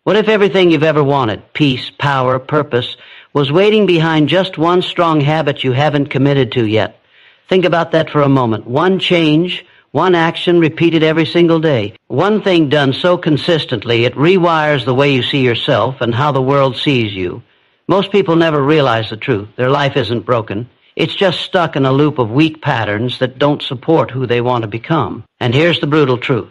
What if everything you've ever wanted, peace, power, purpose, was waiting behind just one strong habit you haven't committed to yet? Think about that for a moment. One change, one action repeated every single day. One thing done so consistently, it rewires the way you see yourself and how the world sees you. Most people never realize the truth. Their life isn't broken. It's just stuck in a loop of weak patterns that don't support who they want to become. And here's the brutal truth.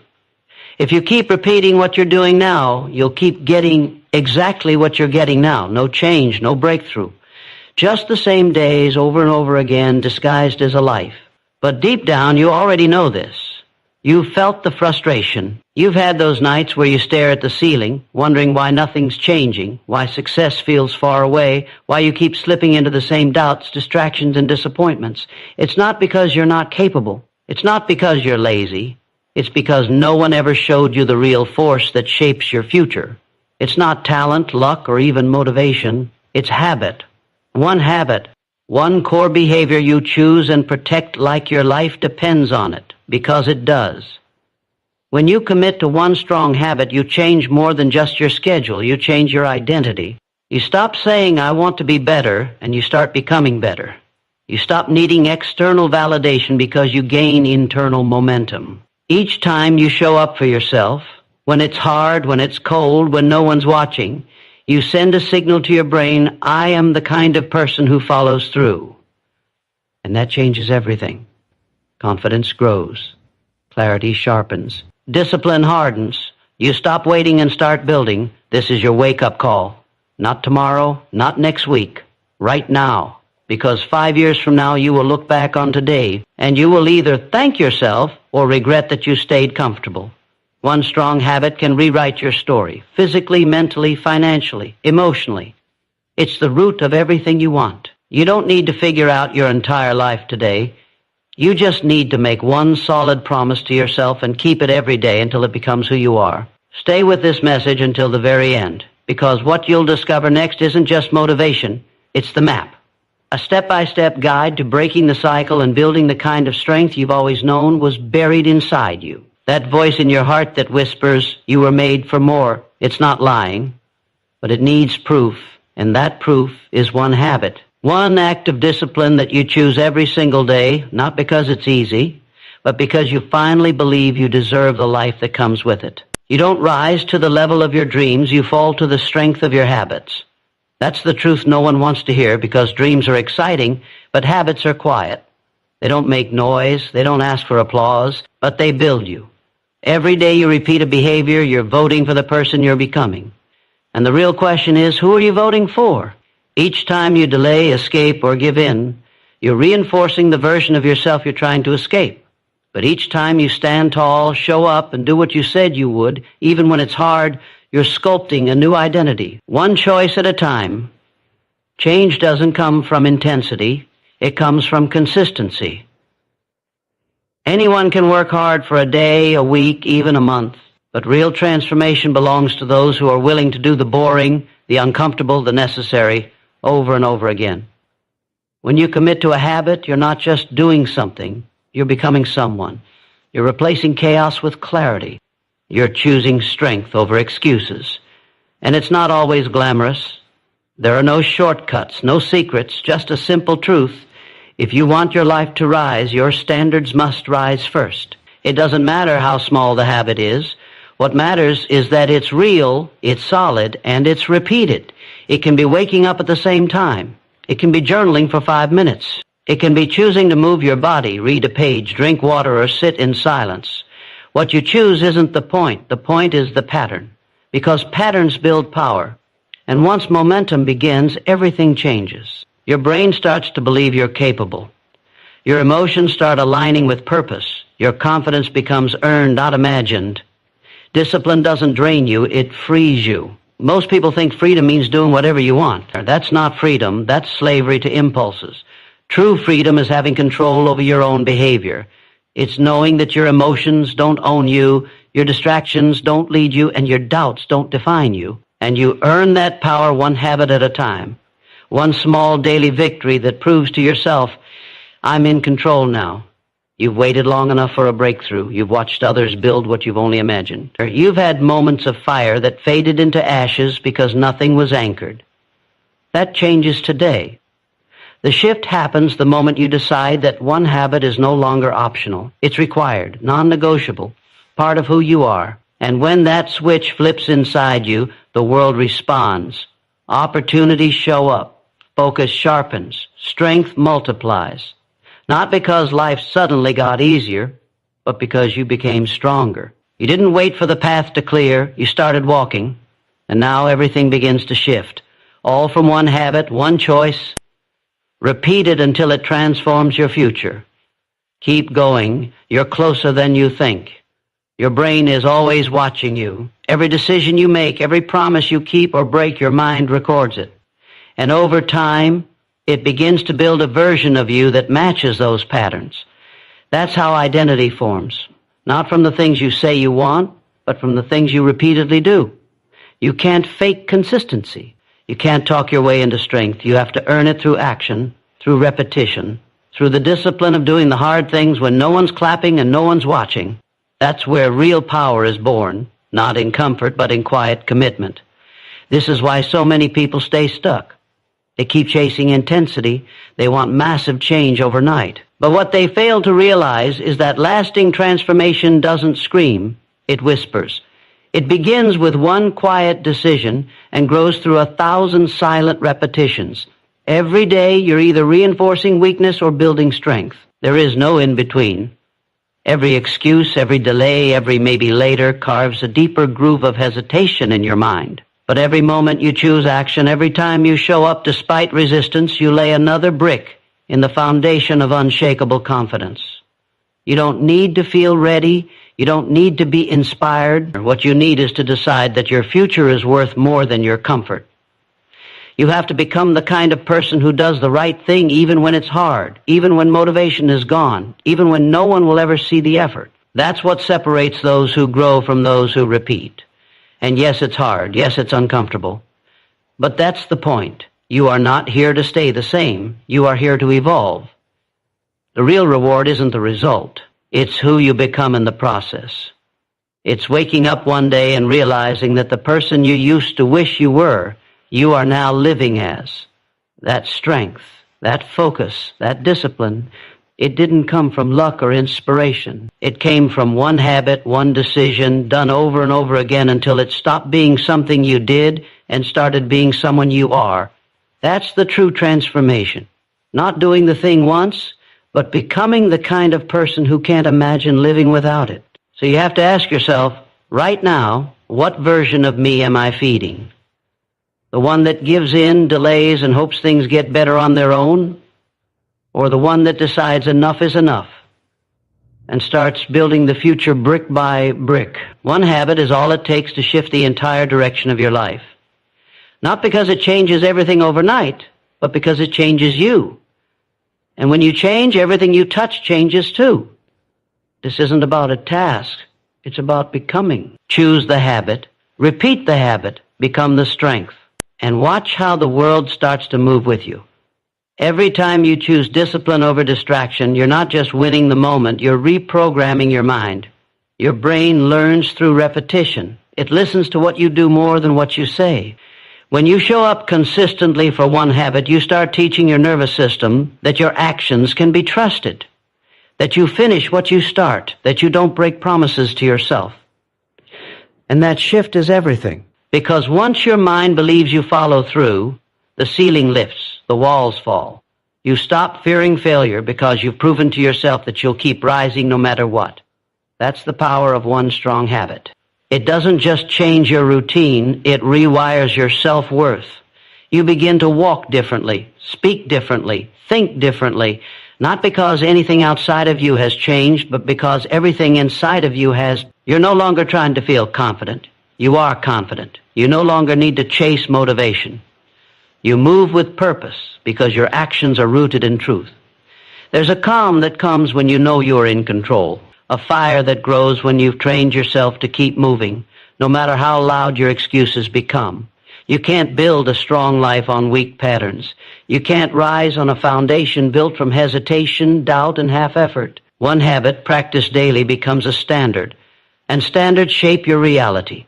If you keep repeating what you're doing now, you'll keep getting exactly what you're getting now. No change, no breakthrough. Just the same days over and over again, disguised as a life. But deep down, you already know this. You've felt the frustration. You've had those nights where you stare at the ceiling, wondering why nothing's changing, why success feels far away, why you keep slipping into the same doubts, distractions, and disappointments. It's not because you're not capable. It's not because you're lazy. It's because no one ever showed you the real force that shapes your future. It's not talent, luck, or even motivation. It's habit. One habit. One core behavior you choose and protect like your life depends on it, because it does. When you commit to one strong habit, you change more than just your schedule. You change your identity. You stop saying, I want to be better, and you start becoming better. You stop needing external validation because you gain internal momentum. Each time you show up for yourself, when it's hard, when it's cold, when no one's watching, you send a signal to your brain, I am the kind of person who follows through. And that changes everything. Confidence grows. Clarity sharpens. Discipline hardens. You stop waiting and start building. This is your wake-up call. Not tomorrow, not next week. Right now. Because 5 years from now, you will look back on today, and you will either thank yourself or regret that you stayed comfortable. One strong habit can rewrite your story, physically, mentally, financially, emotionally. It's the root of everything you want. You don't need to figure out your entire life today. You just need to make one solid promise to yourself and keep it every day until it becomes who you are. Stay with this message until the very end, because what you'll discover next isn't just motivation, it's the map. A step-by-step guide to breaking the cycle and building the kind of strength you've always known was buried inside you. That voice in your heart that whispers, you were made for more. It's not lying, but it needs proof, and that proof is one habit. One act of discipline that you choose every single day, not because it's easy, but because you finally believe you deserve the life that comes with it. You don't rise to the level of your dreams, you fall to the strength of your habits. That's the truth no one wants to hear, because dreams are exciting, but habits are quiet. They don't make noise, they don't ask for applause, but they build you. Every day you repeat a behavior, you're voting for the person you're becoming. And the real question is, who are you voting for? Each time you delay, escape, or give in, you're reinforcing the version of yourself you're trying to escape. But each time you stand tall, show up, and do what you said you would, even when it's hard, you're sculpting a new identity, one choice at a time. Change doesn't come from intensity. It comes from consistency. Anyone can work hard for a day, a week, even a month, but real transformation belongs to those who are willing to do the boring, the uncomfortable, the necessary, over and over again. When you commit to a habit, you're not just doing something, you're becoming someone. You're replacing chaos with clarity. You're choosing strength over excuses. And it's not always glamorous. There are no shortcuts, no secrets, just a simple truth. If you want your life to rise, your standards must rise first. It doesn't matter how small the habit is. What matters is that it's real, it's solid, and it's repeated. It can be waking up at the same time. It can be journaling for 5 minutes. It can be choosing to move your body, read a page, drink water, or sit in silence. What you choose isn't the point. The point is the pattern. Because patterns build power. And once momentum begins, everything changes. Your brain starts to believe you're capable. Your emotions start aligning with purpose. Your confidence becomes earned, not imagined. Discipline doesn't drain you, it frees you. Most people think freedom means doing whatever you want. That's not freedom, that's slavery to impulses. True freedom is having control over your own behavior. It's knowing that your emotions don't own you, your distractions don't lead you, and your doubts don't define you. And you earn that power one habit at a time. One small daily victory that proves to yourself, I'm in control now. You've waited long enough for a breakthrough. You've watched others build what you've only imagined. Or you've had moments of fire that faded into ashes because nothing was anchored. That changes today. The shift happens the moment you decide that one habit is no longer optional. It's required, non-negotiable, part of who you are. And when that switch flips inside you, the world responds. Opportunities show up. Focus sharpens. Strength multiplies. Not because life suddenly got easier, but because you became stronger. You didn't wait for the path to clear. You started walking. And now everything begins to shift. All from one habit, one choice. Repeat it until it transforms your future. Keep going. You're closer than you think. Your brain is always watching you. Every decision you make, every promise you keep or break, your mind records it. And over time, it begins to build a version of you that matches those patterns. That's how identity forms. Not from the things you say you want, but from the things you repeatedly do. You can't fake consistency. You can't talk your way into strength. You have to earn it through action, through repetition, through the discipline of doing the hard things when no one's clapping and no one's watching. That's where real power is born, not in comfort, but in quiet commitment. This is why so many people stay stuck. They keep chasing intensity. They want massive change overnight. But what they fail to realize is that lasting transformation doesn't scream, it whispers. It begins with one quiet decision and grows through 1,000 silent repetitions. Every day you're either reinforcing weakness or building strength. There is no in-between. Every excuse, every delay, every maybe later carves a deeper groove of hesitation in your mind. But every moment you choose action, every time you show up despite resistance, you lay another brick in the foundation of unshakable confidence. You don't need to feel ready. You don't need to be inspired. What you need is to decide that your future is worth more than your comfort. You have to become the kind of person who does the right thing even when it's hard, even when motivation is gone, even when no one will ever see the effort. That's what separates those who grow from those who repeat. And yes, it's hard. Yes, it's uncomfortable. But that's the point. You are not here to stay the same. You are here to evolve. The real reward isn't the result. It's who you become in the process. It's waking up one day and realizing that the person you used to wish you were, you are now living as. That strength, that focus, that discipline, it didn't come from luck or inspiration. It came from one habit, one decision, done over and over again until it stopped being something you did and started being someone you are. That's the true transformation. Not doing the thing once, but becoming the kind of person who can't imagine living without it. So you have to ask yourself, right now, what version of me am I feeding? The one that gives in, delays, and hopes things get better on their own? Or the one that decides enough is enough and starts building the future brick by brick? One habit is all it takes to shift the entire direction of your life. Not because it changes everything overnight, but because it changes you. And when you change, everything you touch changes too. This isn't about a task. It's about becoming. Choose the habit, repeat the habit, become the strength, and watch how the world starts to move with you. Every time you choose discipline over distraction, you're not just winning the moment, you're reprogramming your mind. Your brain learns through repetition. It listens to what you do more than what you say. When you show up consistently for one habit, you start teaching your nervous system that your actions can be trusted, that you finish what you start, that you don't break promises to yourself. And that shift is everything. Because once your mind believes you follow through, the ceiling lifts, the walls fall. You stop fearing failure because you've proven to yourself that you'll keep rising no matter what. That's the power of one strong habit. It doesn't just change your routine, it rewires your self-worth. You begin to walk differently, speak differently, think differently, not because anything outside of you has changed, but because everything inside of you has. You're no longer trying to feel confident. You are confident. You no longer need to chase motivation. You move with purpose because your actions are rooted in truth. There's a calm that comes when you know you're in control, a fire that grows when you've trained yourself to keep moving, no matter how loud your excuses become. You can't build a strong life on weak patterns. You can't rise on a foundation built from hesitation, doubt, and half-effort. One habit practiced daily becomes a standard, and standards shape your reality.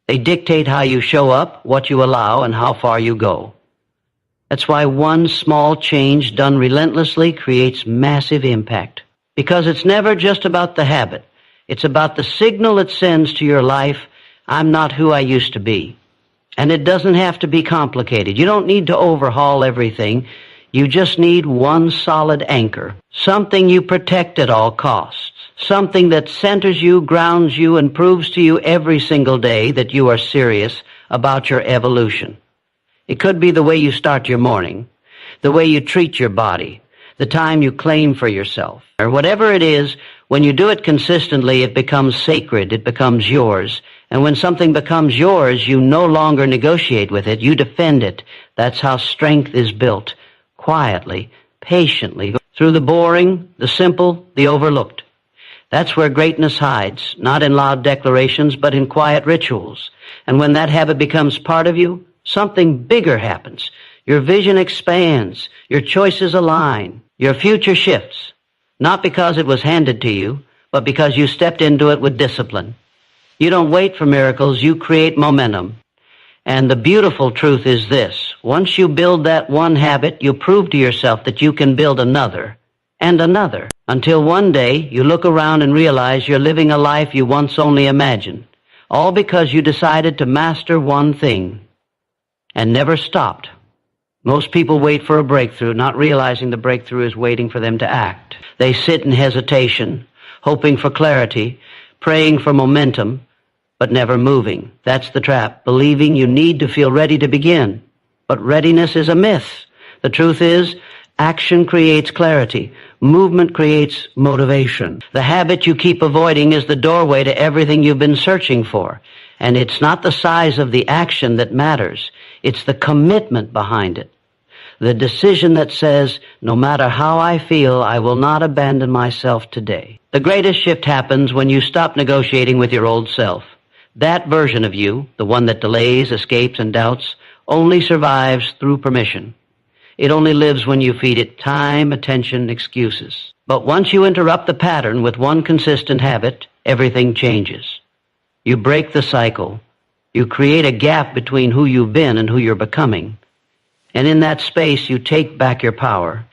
They dictate how you show up, what you allow, and how far you go. That's why one small change done relentlessly creates massive impact. Because it's never just about the habit. It's about the signal it sends to your life, I'm not who I used to be. And it doesn't have to be complicated. You don't need to overhaul everything. You just need one solid anchor. Something you protect at all costs. Something that centers you, grounds you, and proves to you every single day that you are serious about your evolution. It could be the way you start your morning, the way you treat your body, the time you claim for yourself, or whatever it is. When you do it consistently, it becomes sacred, it becomes yours. And when something becomes yours, you no longer negotiate with it, you defend it. That's how strength is built, quietly, patiently, through the boring, the simple, the overlooked. That's where greatness hides, not in loud declarations, but in quiet rituals. And when that habit becomes part of you, something bigger happens. Your vision expands, your choices align, your future shifts. Not because it was handed to you, but because you stepped into it with discipline. You don't wait for miracles, you create momentum. And the beautiful truth is this: once you build that one habit, you prove to yourself that you can build another, and another, until one day you look around and realize you're living a life you once only imagined, all because you decided to master one thing, and never stopped. Most people wait for a breakthrough, not realizing the breakthrough is waiting for them to act. They sit in hesitation, hoping for clarity, praying for momentum, but never moving. That's the trap, believing you need to feel ready to begin. But readiness is a myth. The truth is, action creates clarity. Movement creates motivation. The habit you keep avoiding is the doorway to everything you've been searching for. And it's not the size of the action that matters. It's the commitment behind it. The decision that says, no matter how I feel, I will not abandon myself today. The greatest shift happens when you stop negotiating with your old self. That version of you, the one that delays, escapes, and doubts, only survives through permission. It only lives when you feed it time, attention, excuses. But once you interrupt the pattern with one consistent habit, everything changes. You break the cycle. You create a gap between who you've been and who you're becoming. And in that space, you take back your power.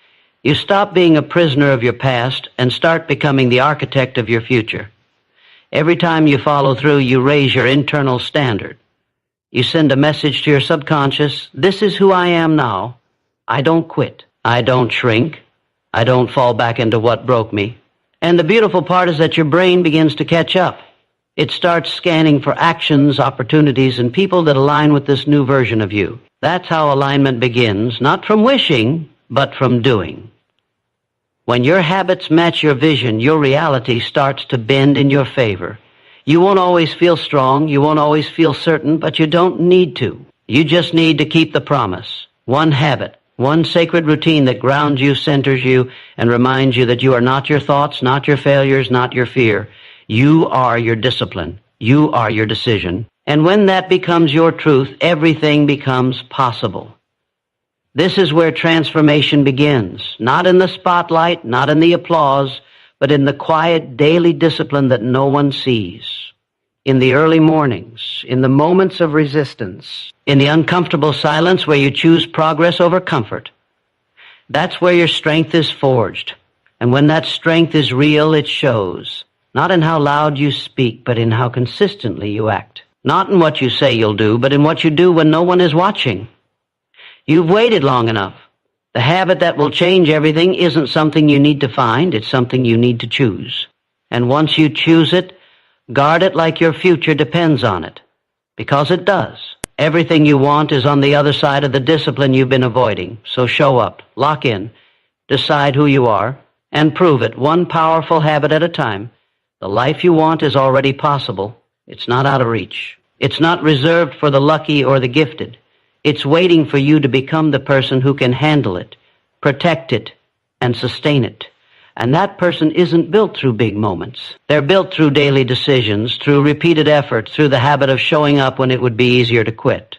You stop being a prisoner of your past and start becoming the architect of your future. Every time you follow through, you raise your internal standard. You send a message to your subconscious, this is who I am now. I don't quit. I don't shrink. I don't fall back into what broke me. And the beautiful part is that your brain begins to catch up. It starts scanning for actions, opportunities, and people that align with this new version of you. That's how alignment begins, not from wishing, but from doing. When your habits match your vision, your reality starts to bend in your favor. You won't always feel strong, you won't always feel certain, but you don't need to. You just need to keep the promise. One habit, one sacred routine that grounds you, centers you, and reminds you that you are not your thoughts, not your failures, not your fear. You are your discipline. You are your decision. And when that becomes your truth, everything becomes possible. This is where transformation begins, not in the spotlight, not in the applause, but in the quiet daily discipline that no one sees. In the early mornings, in the moments of resistance, in the uncomfortable silence where you choose progress over comfort. That's where your strength is forged. And when that strength is real, it shows, not in how loud you speak, but in how consistently you act. Not in what you say you'll do, but in what you do when no one is watching. You've waited long enough. The habit that will change everything isn't something you need to find, it's something you need to choose. And once you choose it, guard it like your future depends on it. Because it does. Everything you want is on the other side of the discipline you've been avoiding. So show up, lock in, decide who you are, and prove it one powerful habit at a time. The life you want is already possible. It's not out of reach. It's not reserved for the lucky or the gifted. It's waiting for you to become the person who can handle it, protect it, and sustain it. And that person isn't built through big moments. They're built through daily decisions, through repeated effort, through the habit of showing up when it would be easier to quit.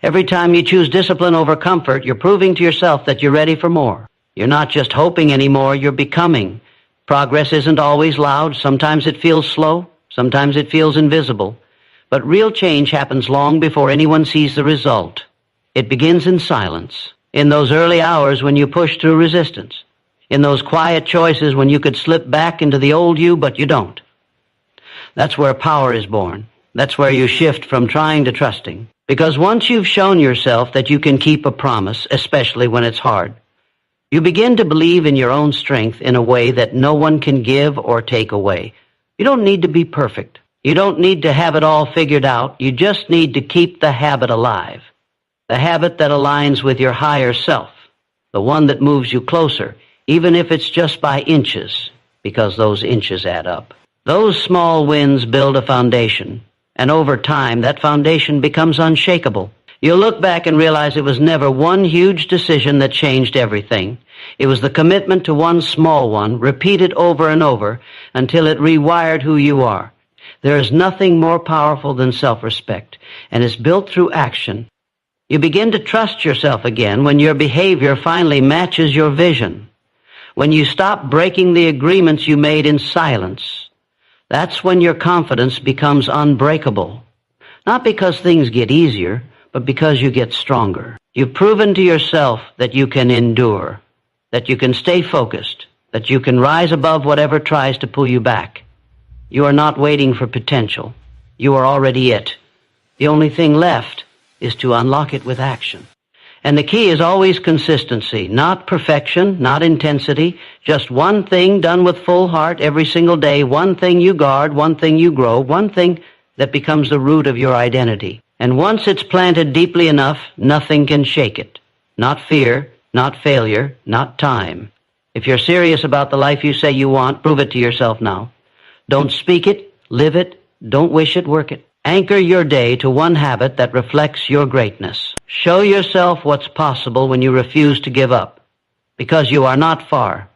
Every time you choose discipline over comfort, you're proving to yourself that you're ready for more. You're not just hoping anymore, you're becoming. Progress isn't always loud. Sometimes it feels slow. Sometimes it feels invisible. But real change happens long before anyone sees the result. It begins in silence, in those early hours when you push through resistance, in those quiet choices when you could slip back into the old you, but you don't. That's where power is born. That's where you shift from trying to trusting. Because once you've shown yourself that you can keep a promise, especially when it's hard, you begin to believe in your own strength in a way that no one can give or take away. You don't need to be perfect. You don't need to have it all figured out. You just need to keep the habit alive. The habit that aligns with your higher self. The one that moves you closer, even if it's just by inches, because those inches add up. Those small wins build a foundation, and over time, that foundation becomes unshakable. You'll look back and realize it was never one huge decision that changed everything. It was the commitment to one small one, repeated over and over, until it rewired who you are. There is nothing more powerful than self-respect, and it's built through action. You begin to trust yourself again when your behavior finally matches your vision. When you stop breaking the agreements you made in silence, that's when your confidence becomes unbreakable. Not because things get easier, but because you get stronger. You've proven to yourself that you can endure, that you can stay focused, that you can rise above whatever tries to pull you back. You are not waiting for potential. You are already it. The only thing left is to unlock it with action. And the key is always consistency, not perfection, not intensity, just one thing done with full heart every single day, one thing you guard, one thing you grow, one thing that becomes the root of your identity. And once it's planted deeply enough, nothing can shake it. Not fear, not failure, not time. If you're serious about the life you say you want, prove it to yourself now. Don't speak it, live it, don't wish it, work it. Anchor your day to one habit that reflects your greatness. Show yourself what's possible when you refuse to give up. Because you are not far.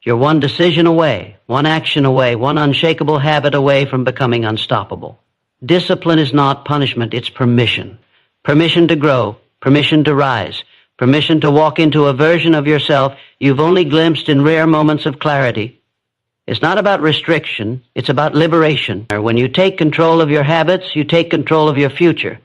You're one decision away, one action away, one unshakable habit away from becoming unstoppable. Discipline is not punishment, it's permission. Permission to grow, permission to rise, permission to walk into a version of yourself you've only glimpsed in rare moments of clarity. It's not about restriction, it's about liberation. When you take control of your habits, you take control of your future.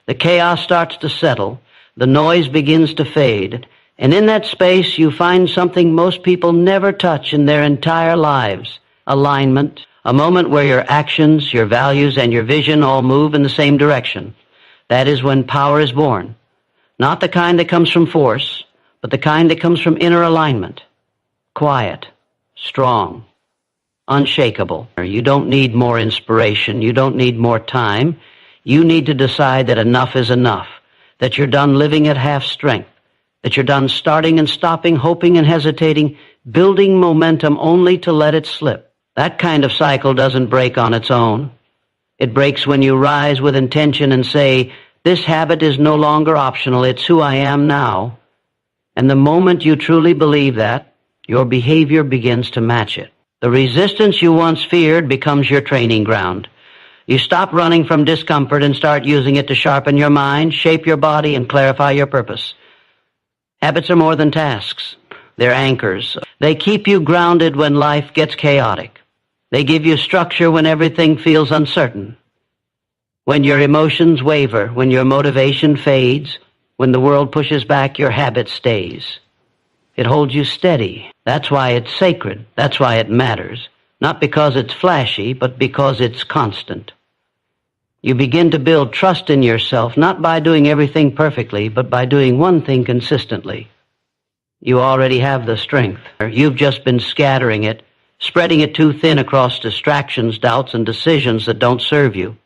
The chaos starts to settle, the noise begins to fade, and in that space you find something most people never touch in their entire lives: alignment, a moment where your actions, your values, and your vision all move in the same direction. That is when power is born. Not the kind that comes from force, but the kind that comes from inner alignment. Quiet, strong, unshakable. You don't need more inspiration. You don't need more time. You need to decide that enough is enough, that you're done living at half strength, that you're done starting and stopping, hoping and hesitating, building momentum only to let it slip. That kind of cycle doesn't break on its own. It breaks when you rise with intention and say, this habit is no longer optional, it's who I am now. And the moment you truly believe that, your behavior begins to match it. The resistance you once feared becomes your training ground. You stop running from discomfort and start using it to sharpen your mind, shape your body, and clarify your purpose. Habits are more than tasks. They're anchors. They keep you grounded when life gets chaotic. They give you structure when everything feels uncertain. When your emotions waver, when your motivation fades, when the world pushes back, your habit stays. It holds you steady. That's why it's sacred. That's why it matters. Not because it's flashy, but because it's constant. You begin to build trust in yourself, not by doing everything perfectly, but by doing one thing consistently. You already have the strength. You've just been scattering it, spreading it too thin across distractions, doubts, and decisions that don't serve you.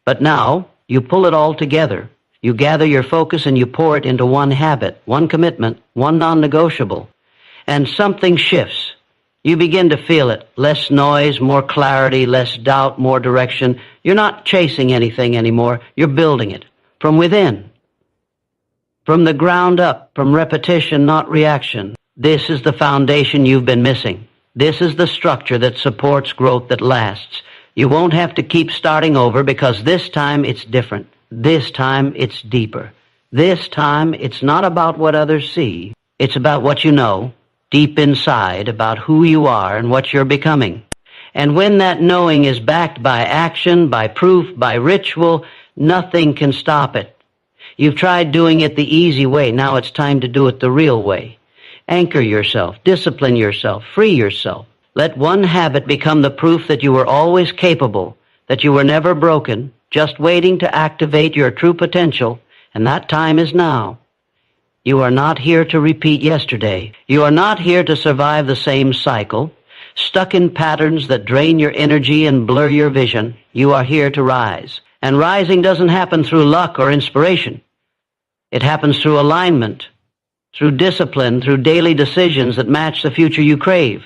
But now, you pull it all together. You gather your focus and you pour it into one habit, one commitment, one non-negotiable. And something shifts. You begin to feel it. Less noise, more clarity, less doubt, more direction. You're not chasing anything anymore. You're building it from within. From the ground up, from repetition, not reaction. This is the foundation you've been missing. This is the structure that supports growth that lasts. You won't have to keep starting over because this time it's different. This time it's deeper. This time it's not about what others see. It's about what you know, deep inside about who you are and what you're becoming. And when that knowing is backed by action, by proof, by ritual, nothing can stop it. You've tried doing it the easy way. Now it's time to do it the real way. Anchor yourself, discipline yourself, free yourself. Let one habit become the proof that you were always capable, that you were never broken, just waiting to activate your true potential, and that time is now. You are not here to repeat yesterday. You are not here to survive the same cycle, stuck in patterns that drain your energy and blur your vision. You are here to rise. And rising doesn't happen through luck or inspiration. It happens through alignment, through discipline, through daily decisions that match the future you crave.